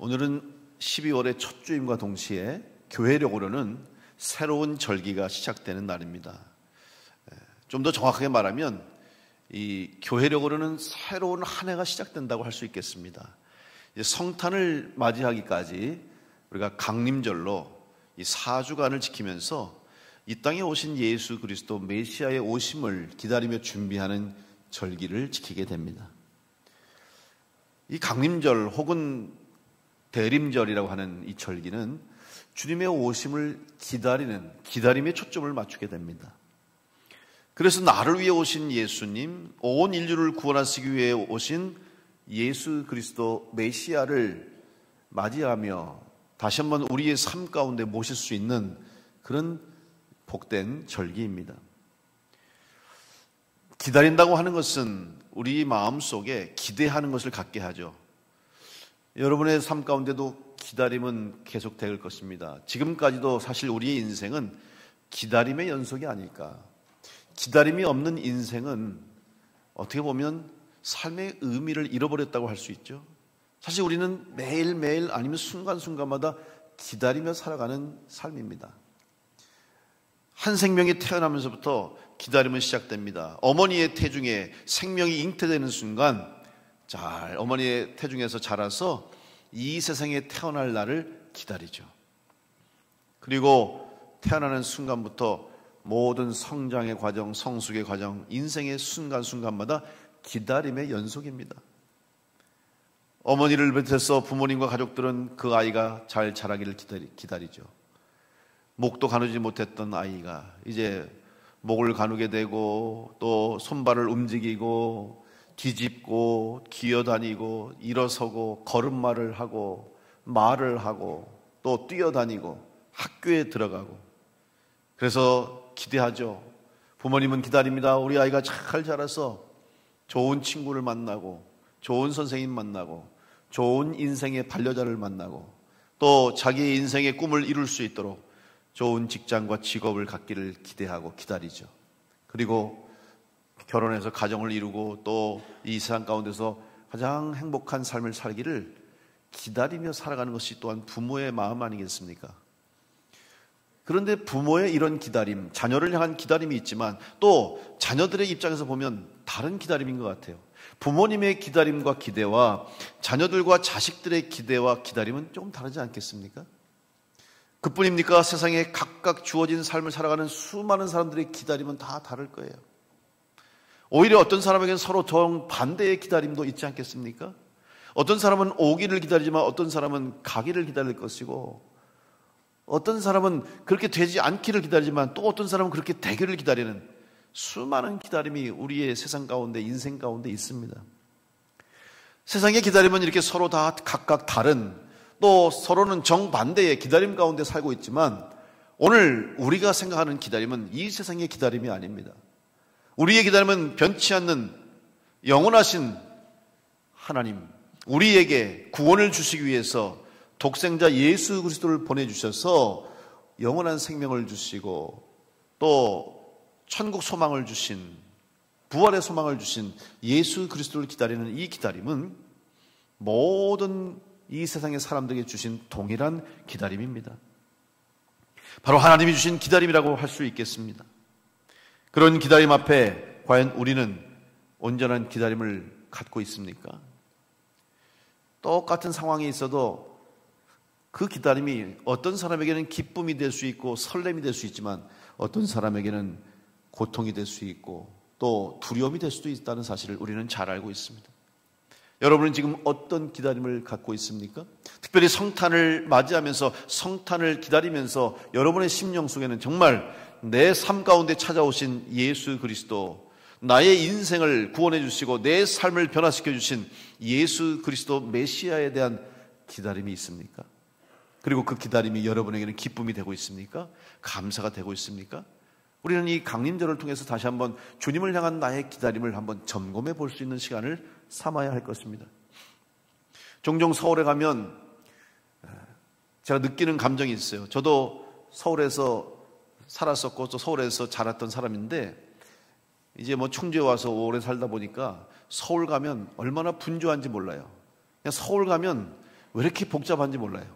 오늘은 12월의 첫 주임과 동시에 교회력으로는 새로운 절기가 시작되는 날입니다. 좀 더 정확하게 말하면 이 교회력으로는 새로운 한 해가 시작된다고 할 수 있겠습니다. 성탄을 맞이하기까지 우리가 강림절로 이 4주간을 지키면서 이 땅에 오신 예수 그리스도 메시아의 오심을 기다리며 준비하는 절기를 지키게 됩니다. 이 강림절 혹은 대림절이라고 하는 이 절기는 주님의 오심을 기다림에 초점을 맞추게 됩니다. 그래서 나를 위해 오신 예수님, 온 인류를 구원하시기 위해 오신 예수 그리스도 메시아를 맞이하며 다시 한번 우리의 삶 가운데 모실 수 있는 그런 복된 절기입니다. 기다린다고 하는 것은 우리 마음속에 기대하는 것을 갖게 하죠. 여러분의 삶 가운데도 기다림은 계속될 것입니다. 지금까지도 사실 우리의 인생은 기다림의 연속이 아닐까. 기다림이 없는 인생은 어떻게 보면 삶의 의미를 잃어버렸다고 할 수 있죠. 사실 우리는 매일매일 아니면 순간순간마다 기다리며 살아가는 삶입니다. 한 생명이 태어나면서부터 기다림은 시작됩니다. 어머니의 태중에 생명이 잉태되는 순간 잘 어머니의 태중에서 자라서 이 세상에 태어날 날을 기다리죠. 그리고 태어나는 순간부터 모든 성장의 과정, 성숙의 과정, 인생의 순간순간마다 기다림의 연속입니다. 어머니를 비롯해서 부모님과 가족들은 그 아이가 잘 자라기를 기다리죠. 목도 가누지 못했던 아이가 이제 목을 가누게 되고 또 손발을 움직이고 뒤집고 기어다니고 일어서고 걸음마를 하고 말을 하고 또 뛰어다니고 학교에 들어가고 그래서 기대하죠. 부모님은 기다립니다. 우리 아이가 잘 자라서 좋은 친구를 만나고 좋은 선생님 만나고 좋은 인생의 반려자를 만나고 또 자기의 인생의 꿈을 이룰 수 있도록 좋은 직장과 직업을 갖기를 기대하고 기다리죠. 그리고 결혼해서 가정을 이루고 또 이 세상 가운데서 가장 행복한 삶을 살기를 기다리며 살아가는 것이 또한 부모의 마음 아니겠습니까? 그런데 부모의 이런 기다림, 자녀를 향한 기다림이 있지만 또 자녀들의 입장에서 보면 다른 기다림인 것 같아요. 부모님의 기다림과 기대와 자녀들과 자식들의 기대와 기다림은 조금 다르지 않겠습니까? 그뿐입니까? 세상에 각각 주어진 삶을 살아가는 수많은 사람들의 기다림은 다 다를 거예요. 오히려 어떤 사람에게는 서로 정반대의 기다림도 있지 않겠습니까? 어떤 사람은 오기를 기다리지만 어떤 사람은 가기를 기다릴 것이고 어떤 사람은 그렇게 되지 않기를 기다리지만 또 어떤 사람은 그렇게 되기를 기다리는 수많은 기다림이 우리의 세상 가운데 인생 가운데 있습니다. 세상의 기다림은 이렇게 서로 다 각각 다른 또 서로는 정반대의 기다림 가운데 살고 있지만 오늘 우리가 생각하는 기다림은 이 세상의 기다림이 아닙니다. 우리의 기다림은 변치 않는 영원하신 하나님, 우리에게 구원을 주시기 위해서 독생자 예수 그리스도를 보내주셔서 영원한 생명을 주시고 또 천국 소망을 주신 부활의 소망을 주신 예수 그리스도를 기다리는 이 기다림은 모든 이 세상의 사람들에게 주신 동일한 기다림입니다. 바로 하나님이 주신 기다림이라고 할 수 있겠습니다. 그런 기다림 앞에 과연 우리는 온전한 기다림을 갖고 있습니까? 똑같은 상황이 있어도 그 기다림이 어떤 사람에게는 기쁨이 될 수 있고 설렘이 될 수 있지만 어떤 사람에게는 고통이 될 수 있고 또 두려움이 될 수도 있다는 사실을 우리는 잘 알고 있습니다. 여러분은 지금 어떤 기다림을 갖고 있습니까? 특별히 성탄을 맞이하면서 성탄을 기다리면서 여러분의 심령 속에는 정말 내 삶 가운데 찾아오신 예수 그리스도, 나의 인생을 구원해 주시고 내 삶을 변화시켜 주신 예수 그리스도 메시아에 대한 기다림이 있습니까? 그리고 그 기다림이 여러분에게는 기쁨이 되고 있습니까? 감사가 되고 있습니까? 우리는 이 강림절을 통해서 다시 한번 주님을 향한 나의 기다림을 한번 점검해 볼 수 있는 시간을 삼아야 할 것입니다. 종종 서울에 가면 제가 느끼는 감정이 있어요. 저도 서울에서 살았었고 또 서울에서 자랐던 사람인데 이제 뭐 충주에 와서 오래 살다 보니까 서울 가면 얼마나 분주한지 몰라요. 그냥 서울 가면 왜 이렇게 복잡한지 몰라요.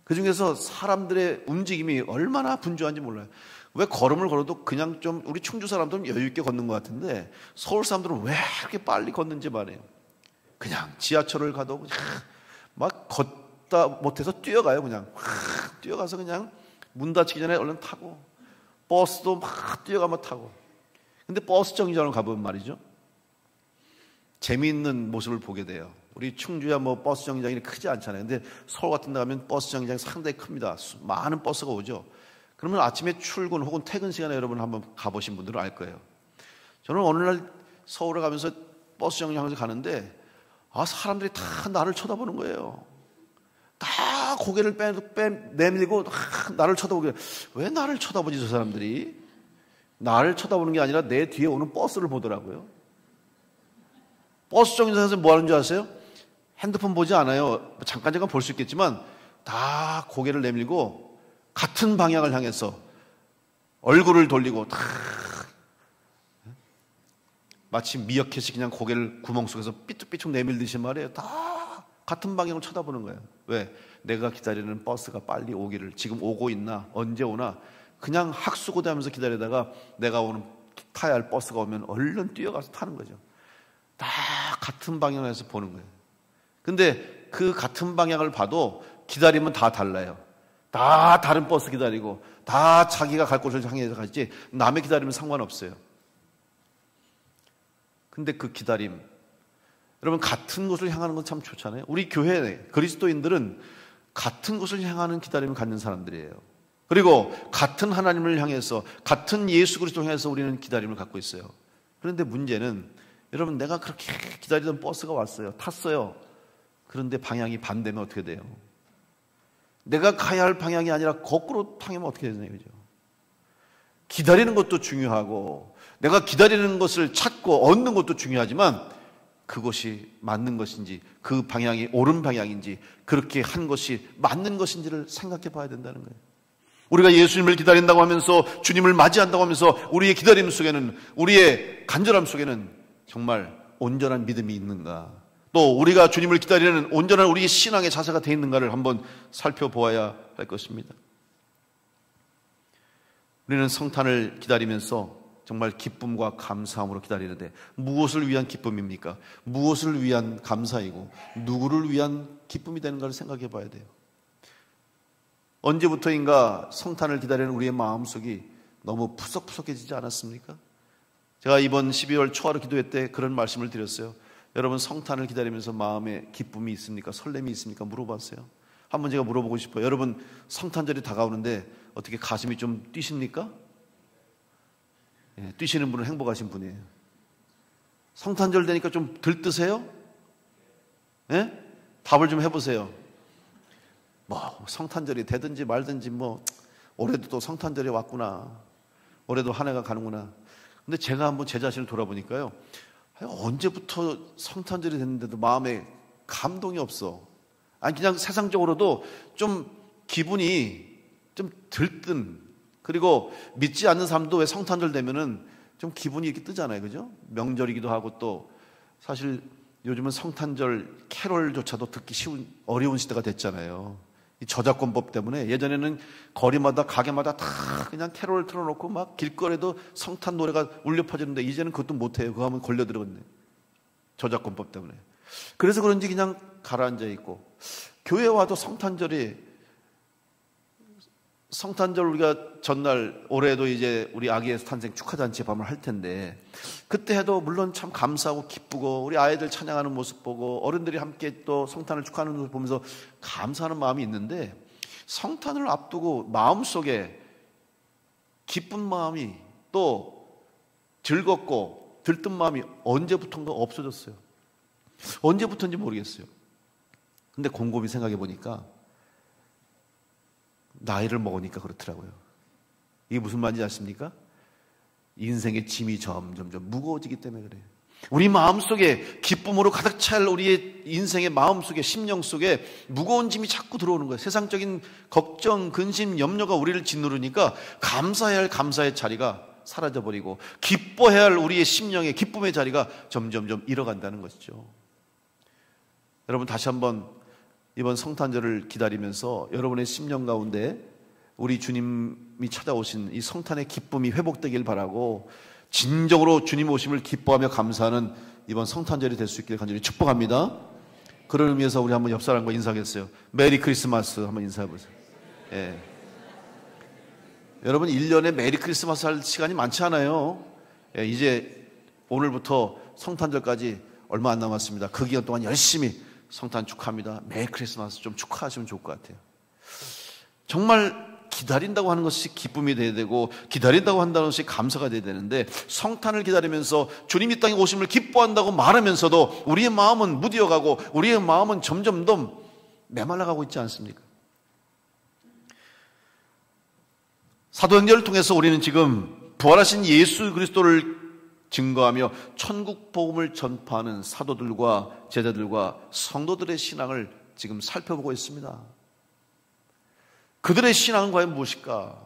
그 중에서 사람들의 움직임이 얼마나 분주한지 몰라요. 왜 걸음을 걸어도 그냥 좀 우리 충주 사람들은 여유 있게 걷는 것 같은데 서울 사람들은 왜 이렇게 빨리 걷는지 말이에요. 그냥 지하철을 가도 그냥 막 걷다 못해서 뛰어가요. 그냥 뛰어가서 그냥 문 닫히기 전에 얼른 타고, 버스도 막 뛰어가면 타고. 근데 버스 정류장을 가보면 말이죠, 재미있는 모습을 보게 돼요. 우리 충주야 뭐 버스 정류장이 크지 않잖아요. 근데 서울 같은 데 가면 버스 정류장이 상당히 큽니다. 많은 버스가 오죠. 그러면 아침에 출근 혹은 퇴근 시간에 여러분 한번 가보신 분들은 알 거예요. 저는 어느 날 서울에 가면서 버스 정류장에서 가는데 사람들이 다 나를 쳐다보는 거예요. 다 고개를 내밀고 나를 쳐다보게. 왜 나를 쳐다보지 저 사람들이? 나를 쳐다보는 게 아니라 내 뒤에 오는 버스를 보더라고요. 버스 정류장에서 뭐 하는 줄 아세요? 핸드폰 보지 않아요. 잠깐 볼 수 있겠지만 다 고개를 내밀고 같은 방향을 향해서 얼굴을 돌리고 다 마치 미어캣이 그냥 고개를 구멍 속에서 삐뚤삐뚤 내밀듯이 말이에요. 다 같은 방향을 쳐다보는 거예요. 왜? 내가 기다리는 버스가 빨리 오기를, 지금 오고 있나, 언제 오나, 그냥 학수고대하면서 기다리다가 내가 타야 할 버스가 오면 얼른 뛰어가서 타는 거죠. 다 같은 방향에서 보는 거예요. 근데 그 같은 방향을 봐도 기다리면 다 달라요. 다 다른 버스 기다리고 다 자기가 갈 곳을 향해서 가지 남의 기다리면 상관없어요. 근데 그 기다림, 여러분 같은 곳을 향하는 건 참 좋잖아요. 우리 교회 그리스도인들은 같은 곳을 향하는 기다림을 갖는 사람들이에요. 그리고 같은 하나님을 향해서, 같은 예수 그리스도를 향해서 우리는 기다림을 갖고 있어요. 그런데 문제는 여러분, 내가 그렇게 기다리던 버스가 왔어요. 탔어요. 그런데 방향이 반대면 어떻게 돼요? 내가 가야 할 방향이 아니라 거꾸로 향하면 어떻게 되나요? 그죠? 기다리는 것도 중요하고 내가 기다리는 것을 찾고 얻는 것도 중요하지만 그것이 맞는 것인지, 그 방향이 옳은 방향인지, 그렇게 한 것이 맞는 것인지를 생각해 봐야 된다는 거예요. 우리가 예수님을 기다린다고 하면서, 주님을 맞이한다고 하면서 우리의 기다림 속에는, 우리의 간절함 속에는 정말 온전한 믿음이 있는가, 또 우리가 주님을 기다리는 온전한 우리의 신앙의 자세가 되어 있는가를 한번 살펴보아야 할 것입니다. 우리는 성탄을 기다리면서 정말 기쁨과 감사함으로 기다리는데 무엇을 위한 기쁨입니까? 무엇을 위한 감사이고 누구를 위한 기쁨이 되는가를 생각해 봐야 돼요. 언제부터인가 성탄을 기다리는 우리의 마음속이 너무 푸석푸석해지지 않았습니까? 제가 이번 12월 초하루 기도회 때 그런 말씀을 드렸어요. 여러분, 성탄을 기다리면서 마음에 기쁨이 있습니까? 설렘이 있습니까? 물어봤어요. 한번 제가 물어보고 싶어요. 여러분, 성탄절이 다가오는데 어떻게 가슴이 좀 뛰십니까? 예, 뛰시는 분은 행복하신 분이에요. 성탄절 되니까 좀 들뜨세요? 예? 답을 좀 해보세요. 뭐 성탄절이 되든지 말든지 올해도 또 성탄절이 왔구나, 올해도 한 해가 가는구나. 근데 제가 한번 제 자신을 돌아보니까요, 언제부터 성탄절이 됐는데도 마음에 감동이 없어. 아니 그냥 세상적으로도 좀 기분이 좀 들뜬, 그리고 믿지 않는 사람도 왜 성탄절 되면은 좀 기분이 이렇게 뜨잖아요, 그죠? 명절이기도 하고, 또 사실 요즘은 성탄절 캐롤조차도 듣기 어려운 시대가 됐잖아요. 이 저작권법 때문에. 예전에는 거리마다 가게마다 다 그냥 캐롤을 틀어놓고 막 길거리에도 성탄 노래가 울려 퍼지는데 이제는 그것도 못해요. 그거 하면 걸려들었네, 저작권법 때문에. 그래서 그런지 그냥 가라앉아 있고, 교회 와도 성탄절 우리가 전날, 올해도 이제 우리 아기 예수 탄생 축하잔치 밤을 할 텐데, 그때 해도 물론 참 감사하고 기쁘고 우리 아이들 찬양하는 모습 보고 어른들이 함께 또 성탄을 축하하는 모습 보면서 감사하는 마음이 있는데, 성탄을 앞두고 마음속에 기쁜 마음이, 또 즐겁고 들뜬 마음이 언제부턴가 없어졌어요. 언제부터인지 모르겠어요. 근데 곰곰이 생각해 보니까 나이를 먹으니까 그렇더라고요. 이게 무슨 말인지 아십니까? 인생의 짐이 점점점 무거워지기 때문에 그래요. 우리 마음속에 기쁨으로 가득 찰 우리의 인생의 마음속에, 심령 속에 무거운 짐이 자꾸 들어오는 거예요. 세상적인 걱정, 근심, 염려가 우리를 짓누르니까 감사해야 할 감사의 자리가 사라져버리고 기뻐해야 할 우리의 심령의 기쁨의 자리가 점점점 잃어간다는 것이죠. 여러분, 다시 한번 이번 성탄절을 기다리면서 여러분의 심령 가운데 우리 주님이 찾아오신 이 성탄의 기쁨이 회복되길 바라고 진정으로 주님 오심을 기뻐하며 감사하는 이번 성탄절이 될 수 있기를 간절히 축복합니다. 그런 의미에서 우리 한번 옆 사람과 인사하겠어요. 메리 크리스마스 한번 인사해 보세요. 예. 여러분 1년에 메리 크리스마스 할 시간이 많지 않아요. 예, 이제 오늘부터 성탄절까지 얼마 안 남았습니다. 그 기간 동안 열심히 성탄 축하합니다. 메리 크리스마스 좀 축하하시면 좋을 것 같아요. 정말 기다린다고 하는 것이 기쁨이 돼야 되고 기다린다고 한다는 것이 감사가 돼야 되는데 성탄을 기다리면서 주님이 땅에 오심을 기뻐한다고 말하면서도 우리의 마음은 무디어가고 우리의 마음은 점점 더 메말라가고 있지 않습니까? 사도행전을 통해서 우리는 지금 부활하신 예수 그리스도를 증거하며 천국 복음을 전파하는 사도들과 제자들과 성도들의 신앙을 지금 살펴보고 있습니다. 그들의 신앙은 과연 무엇일까?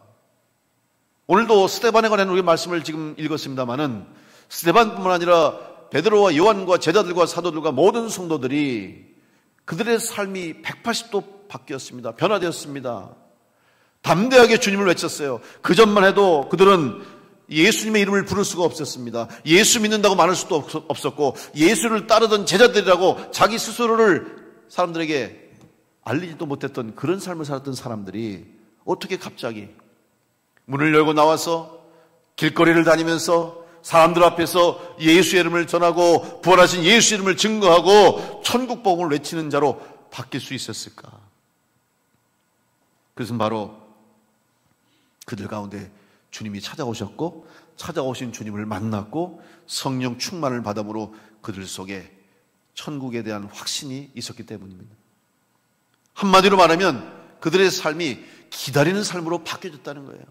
오늘도 스데반에 관한 우리 말씀을 지금 읽었습니다마는 스데반뿐만 아니라 베드로와 요한과 제자들과 사도들과 모든 성도들이 그들의 삶이 180도 바뀌었습니다. 변화되었습니다. 담대하게 주님을 외쳤어요. 그 전만 해도 그들은 예수님의 이름을 부를 수가 없었습니다. 예수 믿는다고 말할 수도 없었고 예수를 따르던 제자들이라고 자기 스스로를 사람들에게 알리지도 못했던 그런 삶을 살았던 사람들이 어떻게 갑자기 문을 열고 나와서 길거리를 다니면서 사람들 앞에서 예수의 이름을 전하고 부활하신 예수 이름을 증거하고 천국 복음을 외치는 자로 바뀔 수 있었을까? 그것은 바로 그들 가운데 주님이 찾아오셨고 찾아오신 주님을 만났고 성령 충만을 받음으로 그들 속에 천국에 대한 확신이 있었기 때문입니다. 한마디로 말하면 그들의 삶이 기다리는 삶으로 바뀌어졌다는 거예요.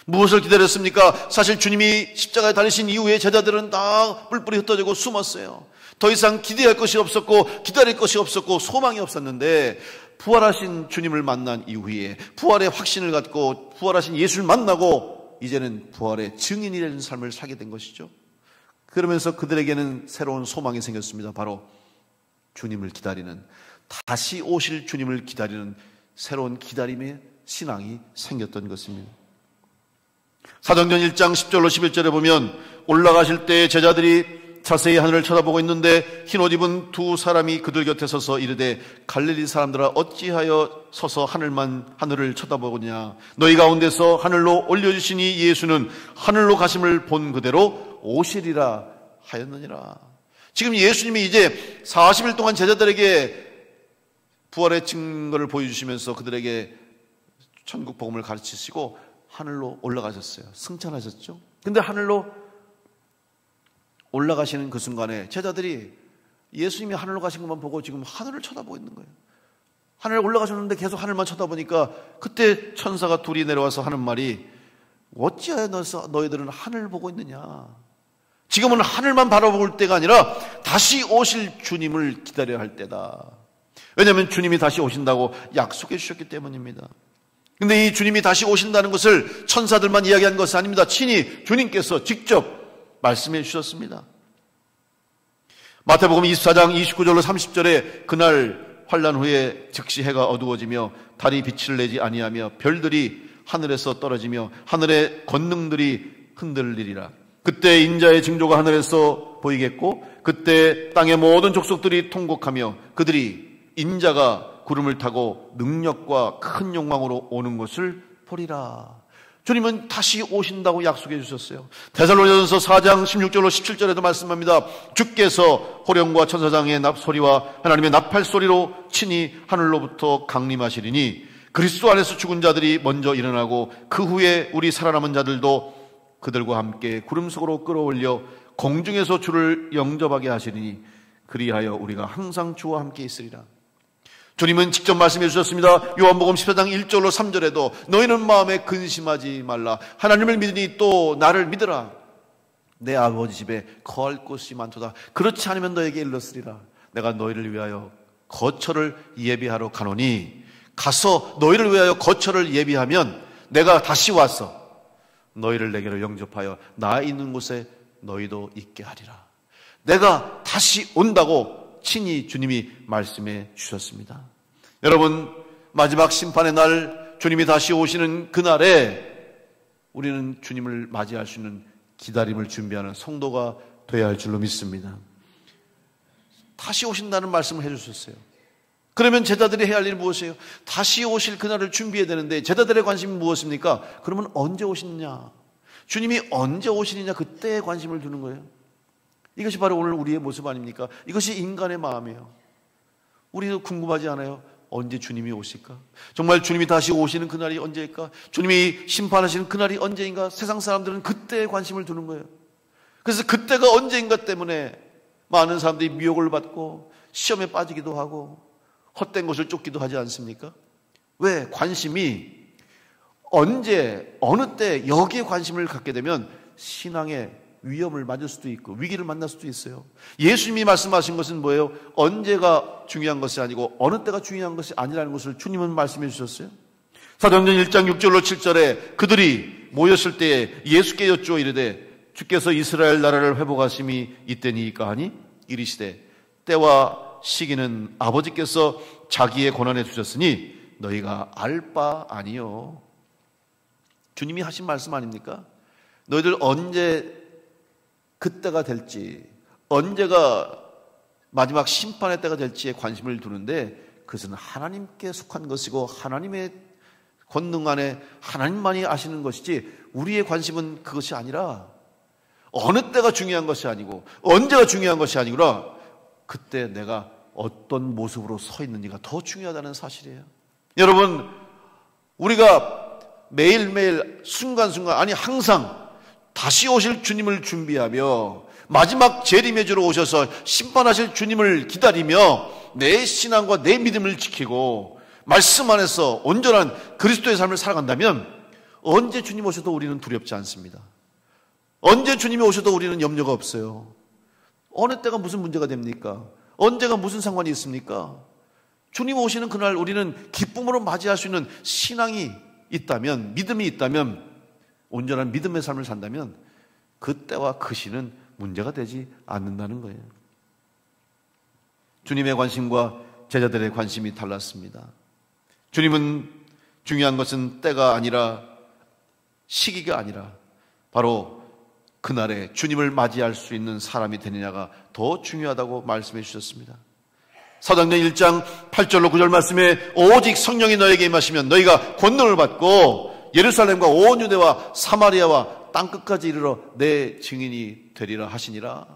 무엇을 기다렸습니까? 사실 주님이 십자가에 달리신 이후에 제자들은 다 뿔뿔이 흩어지고 숨었어요. 더 이상 기대할 것이 없었고 기다릴 것이 없었고 소망이 없었는데 부활하신 주님을 만난 이후에 부활의 확신을 갖고 부활하신 예수를 만나고 이제는 부활의 증인이 되는 삶을 살게 된 것이죠. 그러면서 그들에게는 새로운 소망이 생겼습니다. 바로 주님을 기다리는, 다시 오실 주님을 기다리는 새로운 기다림의 신앙이 생겼던 것입니다. 사도행전 1장 10절로 11절에 보면 올라가실 때 제자들이 자세히 하늘을 쳐다보고 있는데 흰옷 입은 두 사람이 그들 곁에 서서 이르되 갈릴리 사람들아 어찌하여 서서 하늘을 쳐다보느냐. 너희 가운데서 하늘로 올려주시니 예수는 하늘로 가심을 본 그대로 오시리라 하였느니라. 지금 예수님이 이제 40일 동안 제자들에게 부활의 증거를 보여주시면서 그들에게 천국 복음을 가르치시고 하늘로 올라가셨어요. 승천하셨죠. 근데 하늘로 올라가시는 그 순간에 제자들이 예수님이 하늘로 가신 것만 보고 지금 하늘을 쳐다보고 있는 거예요. 하늘에 올라가셨는데 계속 하늘만 쳐다보니까 그때 천사가 둘이 내려와서 하는 말이 어찌하여 너희들은 하늘을 보고 있느냐. 지금은 하늘만 바라볼 때가 아니라 다시 오실 주님을 기다려야 할 때다. 왜냐하면 주님이 다시 오신다고 약속해 주셨기 때문입니다. 근데 이 주님이 다시 오신다는 것을 천사들만 이야기한 것이 아닙니다. 친히 주님께서 직접 말씀해 주셨습니다. 마태복음 24장 29절로 30절에 그날 환란 후에 즉시 해가 어두워지며 달이 빛을 내지 아니하며 별들이 하늘에서 떨어지며 하늘의 권능들이 흔들리리라. 그때 인자의 징조가 하늘에서 보이겠고 그때 땅의 모든 족속들이 통곡하며 그들이 인자가 구름을 타고 능력과 큰 영광으로 오는 것을 보리라. 주님은 다시 오신다고 약속해 주셨어요. 데살로니가전서 4장 16절로 17절에도 말씀합니다. 주께서 호령과 천사장의 소리와 하나님의 나팔 소리로 친히 하늘로부터 강림하시리니 그리스도 안에서 죽은 자들이 먼저 일어나고 그 후에 우리 살아남은 자들도 그들과 함께 구름 속으로 끌어올려 공중에서 주를 영접하게 하시리니 그리하여 우리가 항상 주와 함께 있으리라. 주님은 직접 말씀해 주셨습니다. 요한복음 14장 1절로 3절에도 너희는 마음에 근심하지 말라. 하나님을 믿으니 또 나를 믿으라. 내 아버지 집에 거할 곳이 많도다. 그렇지 않으면 너에게 일렀으리라. 내가 너희를 위하여 거처를 예비하러 가노니 가서 너희를 위하여 거처를 예비하면 내가 다시 와서 너희를 내게로 영접하여 나 있는 곳에 너희도 있게 하리라. 내가 다시 온다고 친히 주님이 말씀해 주셨습니다. 여러분, 마지막 심판의 날 주님이 다시 오시는 그날에 우리는 주님을 맞이할 수 있는 기다림을 준비하는 성도가 되어야 할 줄로 믿습니다. 다시 오신다는 말씀을 해주셨어요. 그러면 제자들이 해야 할 일은 무엇이에요? 다시 오실 그날을 준비해야 되는데 제자들의 관심이 무엇입니까? 그러면 언제 오시느냐? 주님이 언제 오시느냐, 그때에 관심을 두는 거예요. 이것이 바로 오늘 우리의 모습 아닙니까? 이것이 인간의 마음이에요. 우리도 궁금하지 않아요? 언제 주님이 오실까? 정말 주님이 다시 오시는 그날이 언제일까? 주님이 심판하시는 그날이 언제인가? 세상 사람들은 그때에 관심을 두는 거예요. 그래서 그때가 언제인가 때문에 많은 사람들이 미혹을 받고 시험에 빠지기도 하고 헛된 것을 쫓기도 하지 않습니까? 왜? 관심이 언제, 어느 때 여기에 관심을 갖게 되면 신앙의 위험을 맞을 수도 있고 위기를 만날 수도 있어요. 예수님이 말씀하신 것은 뭐예요? 언제가 중요한 것이 아니고 어느 때가 중요한 것이 아니라는 것을 주님은 말씀해 주셨어요. 사도행전 1장 6절로 7절에 그들이 모였을 때에 예수께 여쭈어 이르되 주께서 이스라엘 나라를 회복하심이 이때니까 하니 이르시되 때와 시기는 아버지께서 자기의 권한에 두셨으니 너희가 알 바 아니요. 주님이 하신 말씀 아닙니까? 너희들 언제 그때가 될지, 언제가 마지막 심판의 때가 될지에 관심을 두는데 그것은 하나님께 속한 것이고 하나님의 권능 안에 하나님만이 아시는 것이지 우리의 관심은 그것이 아니라 어느 때가 중요한 것이 아니고 언제가 중요한 것이 아니구나, 그때 내가 어떤 모습으로 서 있는지가 더 중요하다는 사실이에요. 여러분, 우리가 매일매일 순간순간, 아니 항상 다시 오실 주님을 준비하며 마지막 재림의 주로 오셔서 심판하실 주님을 기다리며 내 신앙과 내 믿음을 지키고 말씀 안에서 온전한 그리스도의 삶을 살아간다면 언제 주님 오셔도 우리는 두렵지 않습니다. 언제 주님이 오셔도 우리는 염려가 없어요. 어느 때가 무슨 문제가 됩니까? 언제가 무슨 상관이 있습니까? 주님 오시는 그날 우리는 기쁨으로 맞이할 수 있는 신앙이 있다면, 믿음이 있다면, 온전한 믿음의 삶을 산다면 그때와 그 시는 문제가 되지 않는다는 거예요. 주님의 관심과 제자들의 관심이 달랐습니다. 주님은 중요한 것은 때가 아니라 시기가 아니라 바로 그날에 주님을 맞이할 수 있는 사람이 되느냐가 더 중요하다고 말씀해 주셨습니다. 사도행전 1장 8절로 9절 말씀에 오직 성령이 너에게 임하시면 너희가 권능을 받고 예루살렘과 온 유대와 사마리아와 땅끝까지 이르러 내 증인이 되리라 하시니라.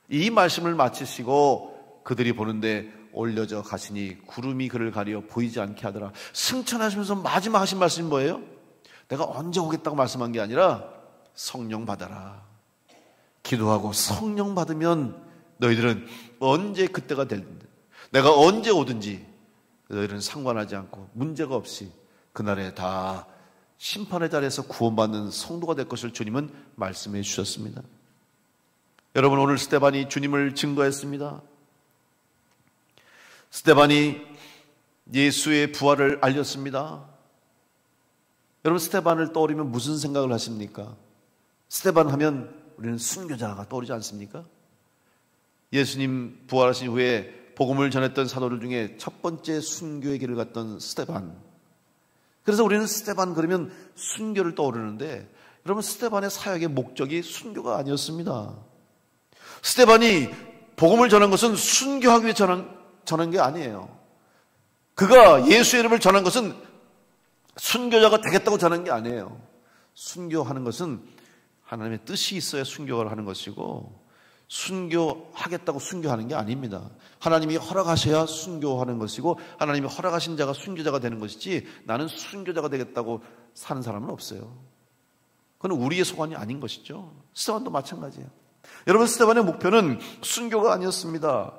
이 말씀을 마치시고 그들이 보는데 올려져 가시니 구름이 그를 가려 보이지 않게 하더라. 승천하시면서 마지막 하신 말씀이 뭐예요? 내가 언제 오겠다고 말씀한 게 아니라 성령 받아라. 기도하고 성령 받으면 너희들은 언제 그때가 되든지 내가 언제 오든지 너희들은 상관하지 않고 문제가 없이 그날에 다 심판의 자리에서 구원받는 성도가 될 것을 주님은 말씀해 주셨습니다. 여러분, 오늘 스데반이 주님을 증거했습니다. 스데반이 예수의 부활을 알렸습니다. 여러분, 스데반을 떠올리면 무슨 생각을 하십니까? 스데반 하면 우리는 순교자가 떠오르지 않습니까? 예수님 부활하신 후에 복음을 전했던 사도들 중에 첫 번째 순교의 길을 갔던 스데반. 그래서 우리는 스데반 그러면 순교를 떠오르는데 여러분, 스데반의 사역의 목적이 순교가 아니었습니다. 스데반이 복음을 전한 것은 순교하기 위해 전한 게 아니에요. 그가 예수의 이름을 전한 것은 순교자가 되겠다고 전한 게 아니에요. 순교하는 것은 하나님의 뜻이 있어야 순교를 하는 것이고 순교하겠다고 순교하는 게 아닙니다. 하나님이 허락하셔야 순교하는 것이고 하나님이 허락하신 자가 순교자가 되는 것이지 나는 순교자가 되겠다고 사는 사람은 없어요. 그건 우리의 소관이 아닌 것이죠. 스데반도 마찬가지예요. 여러분, 스데반의 목표는 순교가 아니었습니다.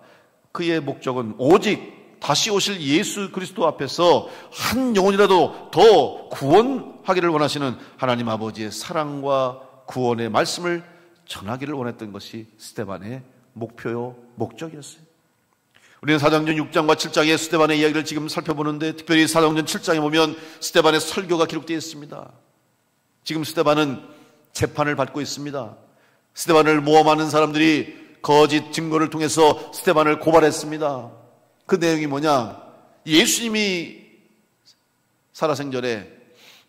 그의 목적은 오직 다시 오실 예수 그리스도 앞에서 한 영혼이라도 더 구원하기를 원하시는 하나님 아버지의 사랑과 구원의 말씀을 전하기를 원했던 것이 스데반의 목표요, 목적이었어요. 우리는 사도행전 6장과 7장의 스데반의 이야기를 지금 살펴보는데 특별히 사도행전 7장에 보면 스데반의 설교가 기록되어 있습니다. 지금 스데반은 재판을 받고 있습니다. 스데반을 모함하는 사람들이 거짓 증거를 통해서 스데반을 고발했습니다. 그 내용이 뭐냐? 예수님이 살아생전에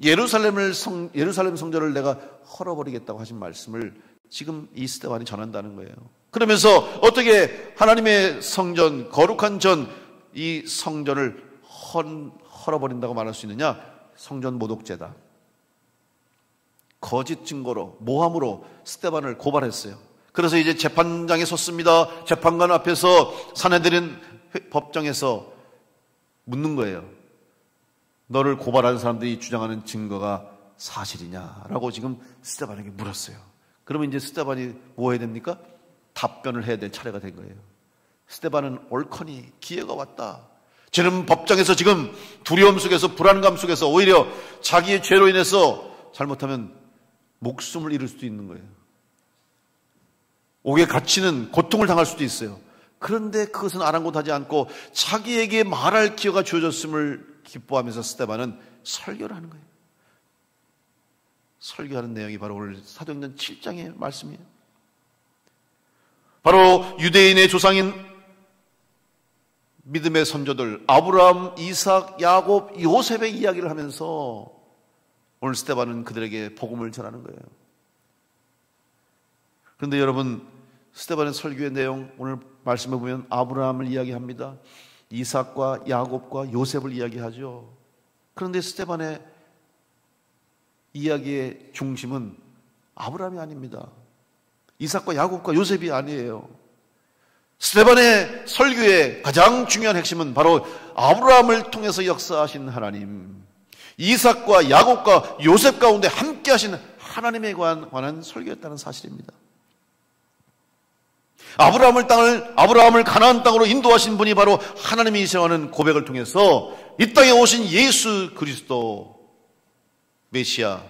예루살렘 성전을 내가 헐어버리겠다고 하신 말씀을 지금 이 스데반이 전한다는 거예요. 그러면서 어떻게 하나님의 성전, 거룩한 이 성전을 헐어버린다고 말할 수 있느냐? 성전 모독죄다. 거짓 증거로, 모함으로 스데반을 고발했어요. 그래서 이제 재판장에 섰습니다. 재판관 앞에서 산헤드린 법정에서 묻는 거예요. 너를 고발한 사람들이 주장하는 증거가 사실이냐라고 지금 스데반에게 물었어요. 그러면 이제 스데반이 뭐 해야 됩니까? 답변을 해야 될 차례가 된 거예요. 스데반은 옳거니 기회가 왔다. 저는 법정에서 지금 두려움 속에서, 불안감 속에서 오히려 자기의 죄로 인해서 잘못하면 목숨을 잃을 수도 있는 거예요. 옥에 갇히는 고통을 당할 수도 있어요. 그런데 그것은 아랑곳하지 않고 자기에게 말할 기회가 주어졌음을 기뻐하면서 스데반은 설교를 하는 거예요. 설교하는 내용이 바로 오늘 사도행전 7장의 말씀이에요. 바로 유대인의 조상인 믿음의 선조들 아브라함, 이삭, 야곱, 요셉의 이야기를 하면서 오늘 스데반은 그들에게 복음을 전하는 거예요. 그런데 여러분, 스데반의 설교의 내용 오늘 말씀해 보면 아브라함을 이야기합니다. 이삭과 야곱과 요셉을 이야기하죠. 그런데 스데반의 이야기의 중심은 아브라함이 아닙니다. 이삭과 야곱과 요셉이 아니에요. 스데반의 설교의 가장 중요한 핵심은 바로 아브라함을 통해서 역사하신 하나님, 이삭과 야곱과 요셉 가운데 함께 하신 하나님에 관한 설교였다는 사실입니다. 아브라함을 가나안 땅으로 인도하신 분이 바로 하나님이시라고 하는 고백을 통해서 이 땅에 오신 예수 그리스도 메시아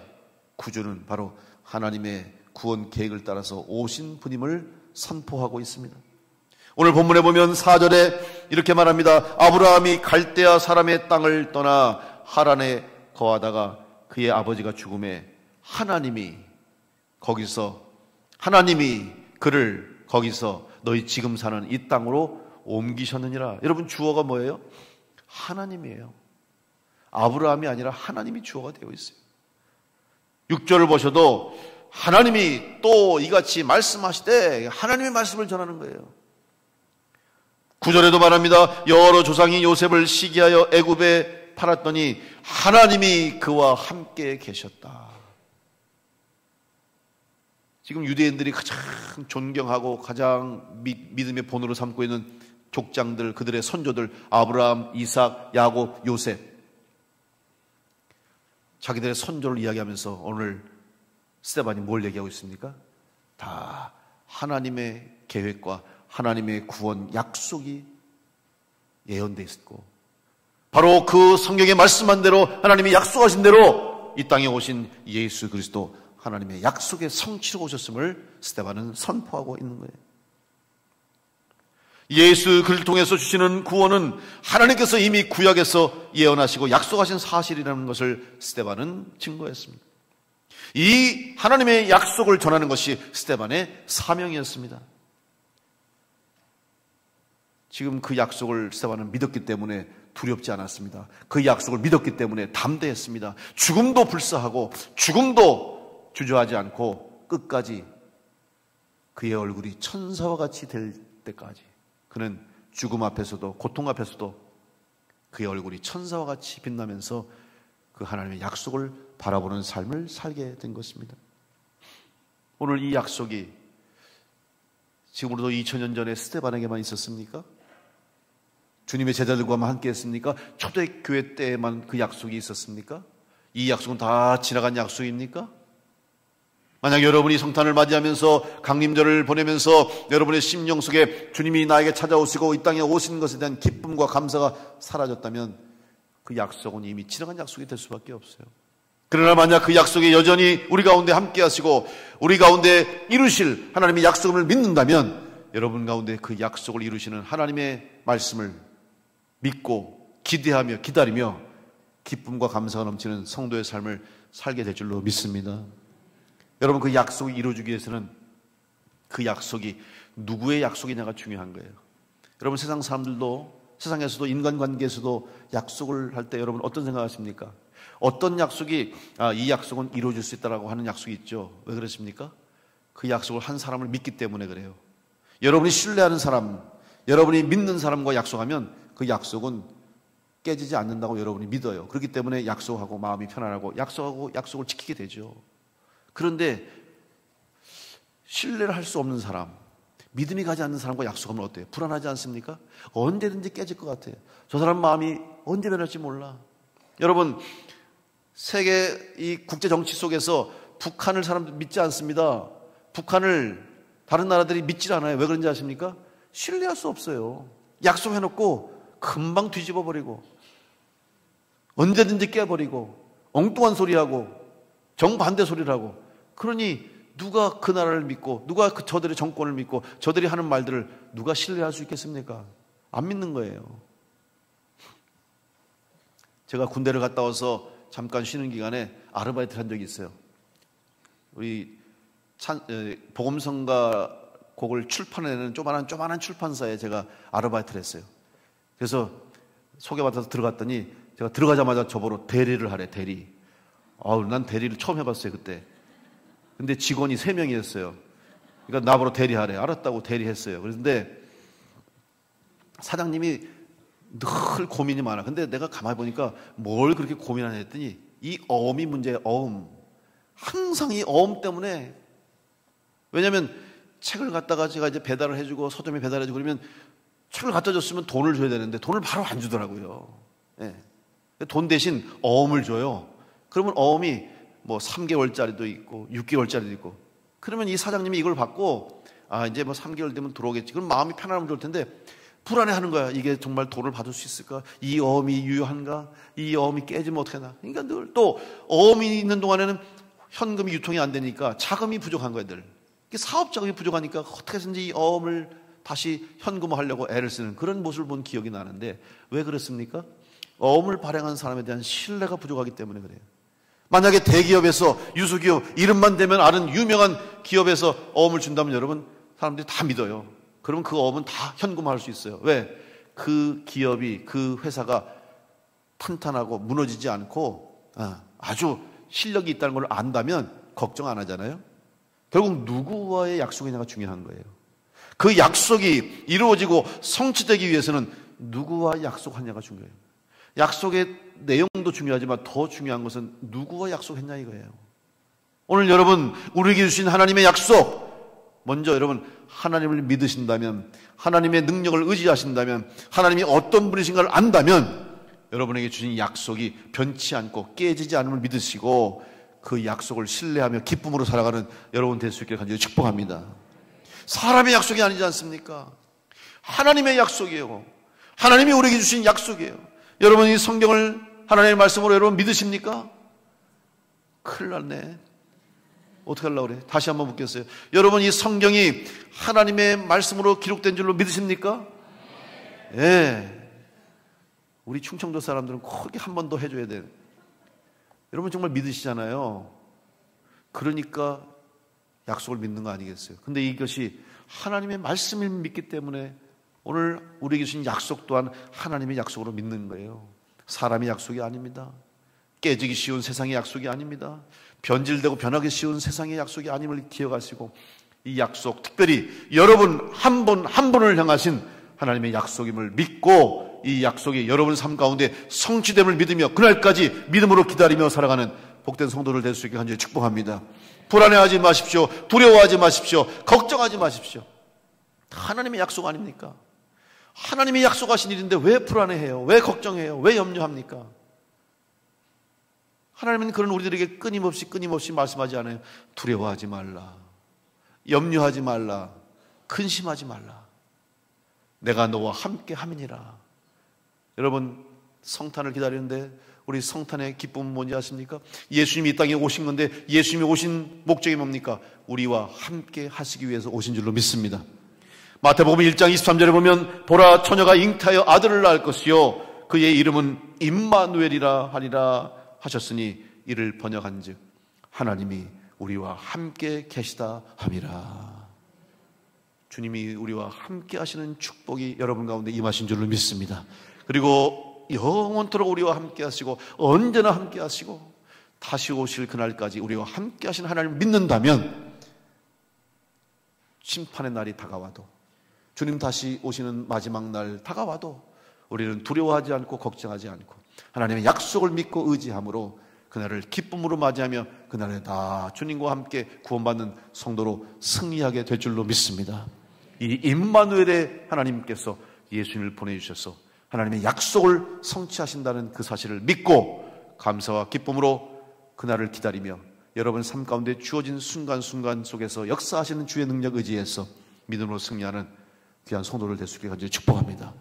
구주는 바로 하나님의 구원 계획을 따라서 오신 분임을 선포하고 있습니다. 오늘 본문에 보면 4절에 이렇게 말합니다. 아브라함이 갈대아 사람의 땅을 떠나 하란에 거하다가 그의 아버지가 죽음에 하나님이 그를 거기서 너희 지금 사는 이 땅으로 옮기셨느니라. 여러분, 주어가 뭐예요? 하나님이에요. 아브라함이 아니라 하나님이 주어가 되어 있어요. 6절을 보셔도 하나님이 또 이같이 말씀하시되 하나님의 말씀을 전하는 거예요. 9절에도 말합니다. 여러 조상이 요셉을 시기하여 애굽에 팔았더니 하나님이 그와 함께 계셨다. 지금 유대인들이 가장 존경하고 가장 믿음의 본으로 삼고 있는 족장들, 그들의 선조들 아브라함, 이삭, 야곱, 요셉, 자기들의 선조를 이야기하면서 오늘 스데반이 뭘 얘기하고 있습니까? 다 하나님의 계획과 하나님의 구원 약속이 예언되어 있고 바로 그 성경에 말씀한 대로 하나님이 약속하신 대로 이 땅에 오신 예수 그리스도 하나님의 약속의 성취로 오셨음을 스데반은 선포하고 있는 거예요. 예수 그를 통해서 주시는 구원은 하나님께서 이미 구약에서 예언하시고 약속하신 사실이라는 것을 스데반은 증거했습니다. 이 하나님의 약속을 전하는 것이 스데반의 사명이었습니다. 지금 그 약속을 스데반은 믿었기 때문에 두렵지 않았습니다. 그 약속을 믿었기 때문에 담대했습니다. 죽음도 불사하고 죽음도 주저하지 않고 끝까지 그의 얼굴이 천사와 같이 될 때까지 그는 죽음 앞에서도 고통 앞에서도 그의 얼굴이 천사와 같이 빛나면서 그 하나님의 약속을 바라보는 삶을 살게 된 것입니다. 오늘 이 약속이 지금으로도 2000년 전에 스데반에게만 있었습니까? 주님의 제자들과만 함께 했습니까? 초대교회 때에만 그 약속이 있었습니까? 이 약속은 다 지나간 약속입니까? 만약 여러분이 성탄을 맞이하면서 강림절을 보내면서 여러분의 심령 속에 주님이 나에게 찾아오시고 이 땅에 오신 것에 대한 기쁨과 감사가 사라졌다면 그 약속은 이미 지나간 약속이 될 수밖에 없어요. 그러나 만약 그 약속이 여전히 우리 가운데 함께 하시고 우리 가운데 이루실 하나님의 약속을 믿는다면 여러분 가운데 그 약속을 이루시는 하나님의 말씀을 믿고 기대하며 기다리며 기쁨과 감사가 넘치는 성도의 삶을 살게 될 줄로 믿습니다. 여러분, 그 약속이 이루어지기 위해서는 그 약속이 누구의 약속이냐가 중요한 거예요. 여러분, 세상 사람들도, 세상에서도, 인간관계에서도 약속을 할 때 여러분 어떤 생각하십니까? 어떤 약속이 이 약속은 이루어질 수 있다라고 하는 약속이 있죠. 왜 그렇습니까? 그 약속을 한 사람을 믿기 때문에 그래요. 여러분이 신뢰하는 사람, 여러분이 믿는 사람과 약속하면 그 약속은 깨지지 않는다고 여러분이 믿어요. 그렇기 때문에 약속하고 마음이 편안하고 약속하고 약속을 지키게 되죠. 그런데 신뢰를 할 수 없는 사람, 믿음이 가지 않는 사람과 약속하면 어때요? 불안하지 않습니까? 언제든지 깨질 것 같아요. 저 사람 마음이 언제 변할지 몰라. 여러분, 세계 이 국제 정치 속에서 북한을 사람들 믿지 않습니다. 북한을 다른 나라들이 믿질 않아요. 왜 그런지 아십니까? 신뢰할 수 없어요. 약속해놓고 금방 뒤집어 버리고 언제든지 깨버리고 엉뚱한 소리하고 정반대 소리를 하고, 그러니 누가 그 나라를 믿고 누가 저들의 정권을 믿고 저들이 하는 말들을 누가 신뢰할 수 있겠습니까? 안 믿는 거예요. 제가 군대를 갔다 와서 잠깐 쉬는 기간에 아르바이트를 한 적이 있어요. 우리 복음성가 곡을 출판해내는 조만한 출판사에 제가 아르바이트를 했어요. 그래서 소개받아서 들어갔더니 제가 들어가자마자 저보고 대리를 하래, 대리. 난 대리를 처음 해봤어요, 그때. 근데 직원이 3명이었어요. 그러니까 나보고 대리하래. 알았다고 대리했어요. 그런데 사장님이 늘 고민이 많아. 근데 내가 가만히 보니까 뭘 그렇게 고민하냐 했더니 이 어음이 문제예요. 어음. 항상 이 어음 때문에. 왜냐하면 책을 갖다가 제가 이제 배달을 해주고 서점에 배달해주고 그러면 책을 갖다 줬으면 돈을 줘야 되는데 돈을 바로 안 주더라고요. 네. 돈 대신 어음을 줘요. 그러면 어음이 뭐 3개월짜리도 있고 6개월짜리도 있고, 그러면 이 사장님이 이걸 받고 이제 뭐 3개월 되면 들어오겠지. 그럼 마음이 편안하면 좋을 텐데 불안해하는 거야. 이게 정말 돈을 받을 수 있을까? 이 어음이 유효한가? 이 어음이 깨지면 어떻게 하나? 그러니까 늘 또 어음이 있는 동안에는 현금이 유통이 안 되니까 자금이 부족한 거야. 늘 사업 자금이 부족하니까 어떻게 해서든지 이 어음을 다시 현금화하려고 애를 쓰는 그런 모습을 본 기억이 나는데, 왜 그렇습니까? 어음을 발행한 사람에 대한 신뢰가 부족하기 때문에 그래요. 만약에 대기업에서 유수기업 이름만 대면 아는 유명한 기업에서 어음을 준다면 여러분, 사람들이 다 믿어요. 그러면 그 어음은 다 현금화할 수 있어요. 왜? 그 기업이, 그 회사가 탄탄하고 무너지지 않고 아주 실력이 있다는 걸 안다면 걱정 안 하잖아요. 결국 누구와의 약속이냐가 중요한 거예요. 그 약속이 이루어지고 성취되기 위해서는 누구와 약속하냐가 중요해요. 약속의 내용도 중요하지만 더 중요한 것은 누구와 약속했냐 이거예요. 오늘 여러분, 우리에게 주신 하나님의 약속, 먼저 여러분 하나님을 믿으신다면, 하나님의 능력을 의지하신다면, 하나님이 어떤 분이신가를 안다면 여러분에게 주신 약속이 변치 않고 깨지지 않음을 믿으시고 그 약속을 신뢰하며 기쁨으로 살아가는 여러분 될 수 있기를 간절히 축복합니다. 사람의 약속이 아니지 않습니까? 하나님의 약속이에요. 하나님이 우리에게 주신 약속이에요. 여러분, 이 성경을 하나님의 말씀으로 여러분 믿으십니까? 큰일 났네. 어떻게 하려고 그래? 다시 한번 묻겠어요. 여러분, 이 성경이 하나님의 말씀으로 기록된 줄로 믿으십니까? 예. 우리 충청도 사람들은 그렇게 한 번 더 해줘야 돼요. 여러분 정말 믿으시잖아요. 그러니까 약속을 믿는 거 아니겠어요? 근데 이것이 하나님의 말씀을 믿기 때문에 오늘 우리에게 주신 약속 또한 하나님의 약속으로 믿는 거예요. 사람의 약속이 아닙니다. 깨지기 쉬운 세상의 약속이 아닙니다. 변질되고 변하기 쉬운 세상의 약속이 아님을 기억하시고, 이 약속, 특별히 여러분 한 분 한 분을 향하신 하나님의 약속임을 믿고 이 약속이 여러분 삶 가운데 성취됨을 믿으며 그날까지 믿음으로 기다리며 살아가는 복된 성도를 될 수 있게 간절히 축복합니다. 불안해하지 마십시오. 두려워하지 마십시오. 걱정하지 마십시오. 하나님의 약속 아닙니까? 하나님이 약속하신 일인데 왜 불안해해요? 왜 걱정해요? 왜 염려합니까? 하나님은 그런 우리들에게 끊임없이 말씀하지 않아요. 두려워하지 말라. 염려하지 말라. 근심하지 말라. 내가 너와 함께 함이니라. 여러분, 성탄을 기다리는데 우리 성탄의 기쁨은 뭔지 아십니까? 예수님이 이 땅에 오신 건데 예수님이 오신 목적이 뭡니까? 우리와 함께 하시기 위해서 오신 줄로 믿습니다. 마태복음 1장 23절에 보면 보라, 처녀가 잉태하여 아들을 낳을 것이요 그의 이름은 임마누엘이라 하리라 하셨으니 이를 번역한즉 하나님이 우리와 함께 계시다 함이라. 주님이 우리와 함께 하시는 축복이 여러분 가운데 임하신 줄로 믿습니다. 그리고 영원토록 우리와 함께 하시고 언제나 함께 하시고 다시 오실 그날까지 우리와 함께 하시는 하나님을 믿는다면 심판의 날이 다가와도, 주님 다시 오시는 마지막 날 다가와도 우리는 두려워하지 않고 걱정하지 않고 하나님의 약속을 믿고 의지함으로 그날을 기쁨으로 맞이하며 그날에 다 주님과 함께 구원받는 성도로 승리하게 될 줄로 믿습니다. 이 임마누엘의 하나님께서 예수님을 보내주셔서 하나님의 약속을 성취하신다는 그 사실을 믿고 감사와 기쁨으로 그날을 기다리며 여러분 삶 가운데 주어진 순간순간 속에서 역사하시는 주의 능력 의지에서 믿음으로 승리하는 귀한 성도를 될 수 있게 간절히 축복합니다.